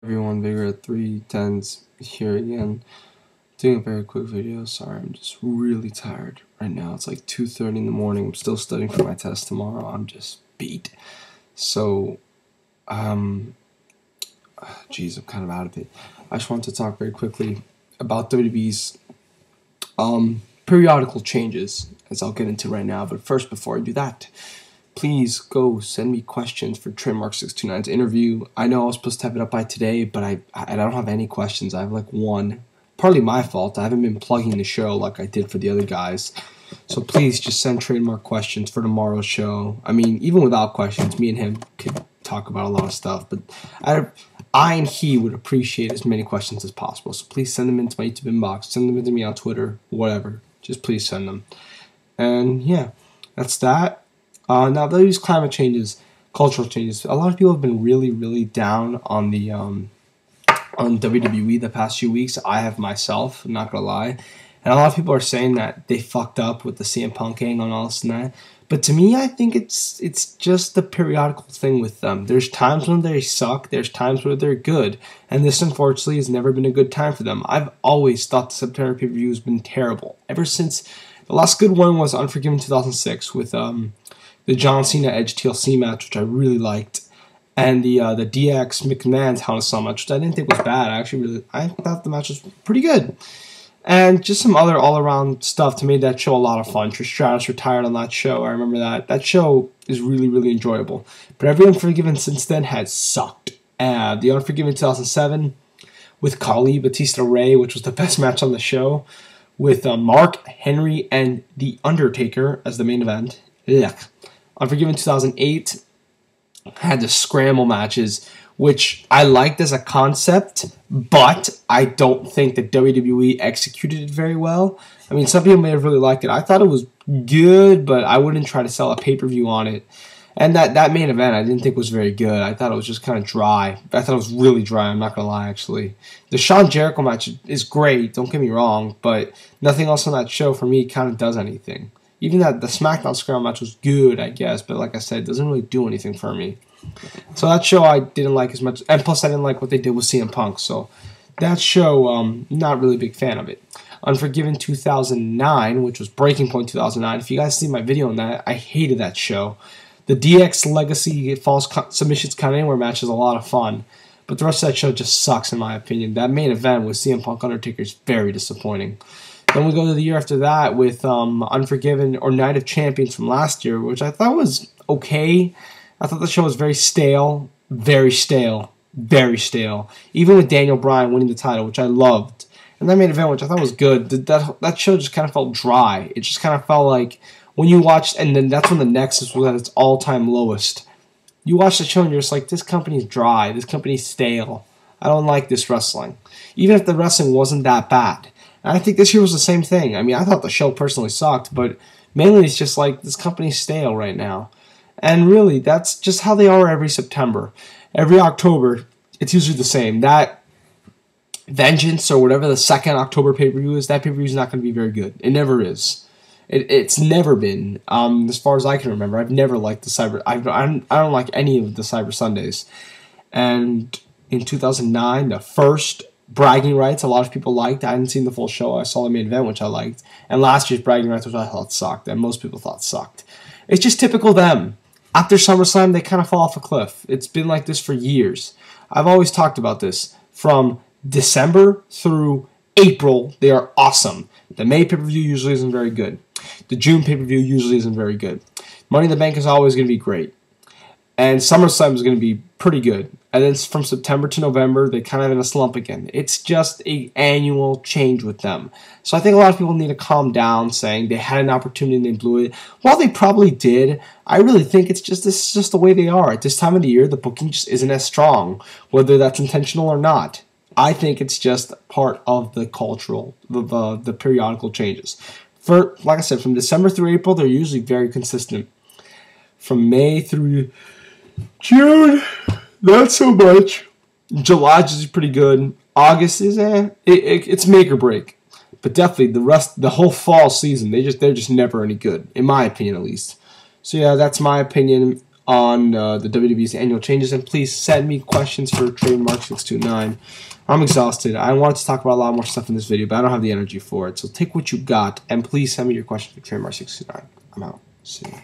Everyone, Vigor at 310s here again, doing a very quick video. Sorry, I'm just really tired right now. It's like 2:30 in the morning. I'm still studying for my test tomorrow. I'm just beat. So, geez, I'm kind of out of it. I just wanted to talk very quickly about WWE's periodical changes, as I'll get into right now. But first, before I do that, please go send me questions for Trademark629's interview. I know I was supposed to have it up by today, but I don't have any questions. I have like one. Partly my fault. I haven't been plugging the show like I did for the other guys. So please just send Trademark questions for tomorrow's show. I mean, even without questions, me and him could talk about a lot of stuff. But I and he would appreciate as many questions as possible. So please send them into my YouTube inbox. Send them to me on Twitter, whatever. Just please send them. And yeah, that's that. Now, these climate changes, cultural changes, a lot of people have been really, really down on the on WWE the past few weeks. I have myself, I'm not gonna lie, and a lot of people are saying that they fucked up with the CM Punk angle and all this and that. But to me, I think it's just the periodical thing with them. There's times when they suck, there's times where they're good, and this unfortunately has never been a good time for them. I've always thought the September pay-per-view has been terrible ever since. The last good one was Unforgiven 2006 with the John Cena Edge TLC match, which I really liked, and the DX McMahon Hell in a Cell match, which I didn't think was bad. I thought the match was pretty good, and just some other all around stuff to make that show a lot of fun. Trish Stratus retired on that show. I remember that. That show is really, really enjoyable. But every Unforgiven since then has sucked. The Unforgiven 2007 with Khali, Batista Ray, which was the best match on the show, with Mark Henry and The Undertaker as the main event. Yuck. Unforgiven 2008 had the scramble matches, which I liked as a concept, but I don't think that WWE executed it very well. I mean, some people may have really liked it. I thought it was good, but I wouldn't try to sell a pay-per-view on it. And that main event I didn't think was very good. I thought it was just kind of dry. I thought it was really dry, I'm not going to lie, actually. The Shawn Jericho match is great, don't get me wrong, but nothing else on that show for me kind of does anything. Even that the SmackDown Scramble match was good, I guess, but like I said, it doesn't really do anything for me. So that show I didn't like as much, and plus I didn't like what they did with CM Punk, so that show, not really a big fan of it. Unforgiven 2009, which was Breaking Point 2009, if you guys see my video on that, I hated that show. The DX Legacy False Submissions Count Anywhere match is a lot of fun, but the rest of that show just sucks in my opinion. That main event with CM Punk Undertaker is very disappointing. Then we go to the year after that with Unforgiven or Night of Champions from last year, which I thought was okay. I thought the show was very stale, very stale, very stale. Even with Daniel Bryan winning the title, which I loved. And that main event, which I thought was good, that show just kind of felt dry. It just kind of felt like when you watched, and then that's when the Nexus was at its all-time lowest. You watch the show and you're just like, this company's dry, this company's stale. I don't like this wrestling. Even if the wrestling wasn't that bad. And I think this year was the same thing. I mean, I thought the show personally sucked, but mainly it's just like this company's stale right now. And really, that's just how they are every September. Every October, it's usually the same. That Vengeance or whatever the second October pay-per-view is, that pay-per-view is not going to be very good. It never is. It's never been. As far as I can remember, I've never liked the Cyber. I don't like any of the Cyber Sundays. And in 2009, the first Bragging Rights, a lot of people liked. I hadn't seen the full show. I saw the main event, which I liked. And last year's Bragging Rights, which I thought sucked, and most people thought sucked. It's just typical them. After SummerSlam, they kind of fall off a cliff. It's been like this for years. I've always talked about this. From December through April, they are awesome. The May pay-per-view usually isn't very good. The June pay-per-view usually isn't very good. Money in the Bank is always going to be great. And SummerSlam is going to be pretty good. And then from September to November, they're kind of in a slump again. It's just an annual change with them. So I think a lot of people need to calm down, saying they had an opportunity and they blew it. While they probably did, I really think this is just the way they are. At this time of the year, the booking just isn't as strong, whether that's intentional or not. I think it's just part of the cultural, the periodical changes. Like I said, from December through April, they're usually very consistent. From May through June, not so much. July is pretty good. August is it's make or break. But definitely the whole fall season, they're just never any good, in my opinion at least. So yeah, that's my opinion on the WWE's annual changes, and please send me questions for Trademark629. I'm exhausted. I wanted to talk about a lot more stuff in this video, but I don't have the energy for it. So take what you got, and please send me your questions for Trademark629. I'm out. See you.